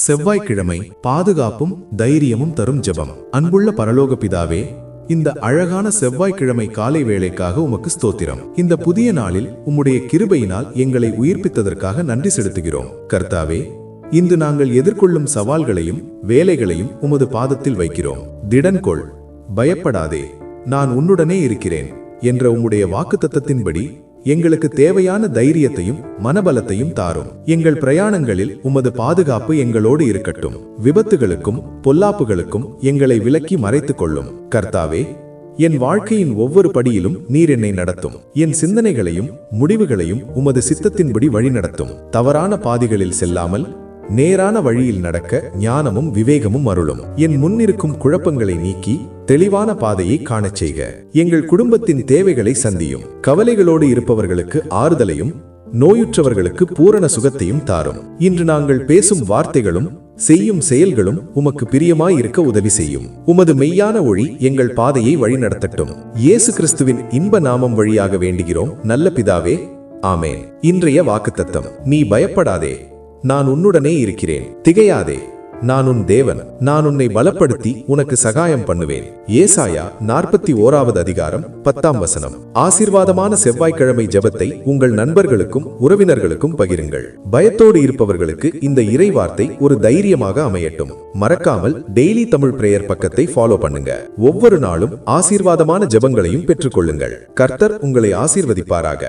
செவ்வாய்க்கிழமை பாதுகாப்பும் தைரியமும் தரும் ஜெபம். அன்புள்ள பரலோக பிதாவே, இந்த அழகான செவ்வாய்க்கிழமை காலை வேளைக்காக உமக்கு ஸ்தோத்திரம். இந்த புதிய நாளில் உம்முடைய கிருபையினால் எங்களை உயிர்ப்பித்ததற்காக நன்றி செலுத்துகிறோம். கர்த்தாவே, இன்று நாங்கள் எதிர்கொள்ளும் சவால்களையும் வேலைகளையும் உமது பாதத்தில் வைக்கிறோம். திடன் கொள், பயப்படாதே, நான் உன்னுடனே இருக்கிறேன் என்ற உம்முடைய வாக்குத்தத்தத்தின்படி எங்களுக்கு தேவையான தைரியத்தையும் மனபலத்தையும் தாரும். எங்கள் பிரயாணங்களில் உமது பாதுகாப்பு எங்களோடு இருக்கட்டும். விபத்துகளுக்கும் பொல்லாப்புகளுக்கும் எங்களை விலக்கி மறைத்துக் கொள்ளும். கர்த்தாவே, என் வாழ்க்கையின் ஒவ்வொரு படியிலும் நீர் என்னை நடத்தும். என் சிந்தனைகளையும் முடிவுகளையும் உமது சித்தத்தின்படி வழிநடத்தும். தவறான பாதைகளில் செல்லாமல் நேரான வழியில் நடக்க ஞானமும் விவேகமும் அருளும். என் முன்னிருக்கும் குழப்பங்களை நீக்கி தெளிவான பாதையை காணச் செய்க. எங்கள் குடும்பத்தின் தேவைகளை சந்தியும். கவலைகளோடு இருப்பவர்களுக்கு ஆறுதலையும் நோயுற்றவர்களுக்கு பூரண சுகத்தையும் தாரும். இன்று நாங்கள் பேசும் வார்த்தைகளும் செய்யும் செயல்களும் உமக்கு பிரியமாயிருக்க உதவி செய்யும். உமது மெய்யான ஒளி எங்கள் பாதையை வழிநடத்தட்டும். இயேசு கிறிஸ்துவின் இன்ப நாமம் வழியாக வேண்டுகிறோம் நல்ல பிதாவே, ஆமேன். இன்றைய வாக்குத்தத்தம்: நீ பயப்படாதே, நான் உன்னுடனே இருக்கிறேன். திகையாதே, நான் உன் தேவன். நான் உன்னை பலப்படுத்தி உனக்கு சகாயம் பண்ணுவேன். ஏசாயா 41வது அதிகாரம் 10ஆம் வசனம். ஆசீர்வாதமான செவ்வாய்க்கிழமை ஜெபத்தை உங்கள் நண்பர்களுக்கும் உறவினர்களுக்கும் பகிருங்கள். பயத்தோடு இருப்பவர்களுக்கு இந்த இறை வார்த்தை ஒரு தைரியமாக அமையட்டும். மறக்காமல் டெய்லி தமிழ் பிரேயர் பக்கத்தை ஃபாலோ பண்ணுங்க. ஒவ்வொரு நாளும் ஆசீர்வாதமான ஜெபங்களையும் பெற்றுக்கொள்ளுங்கள். கர்த்தர் உங்களை ஆசீர்வதிப்பாராக.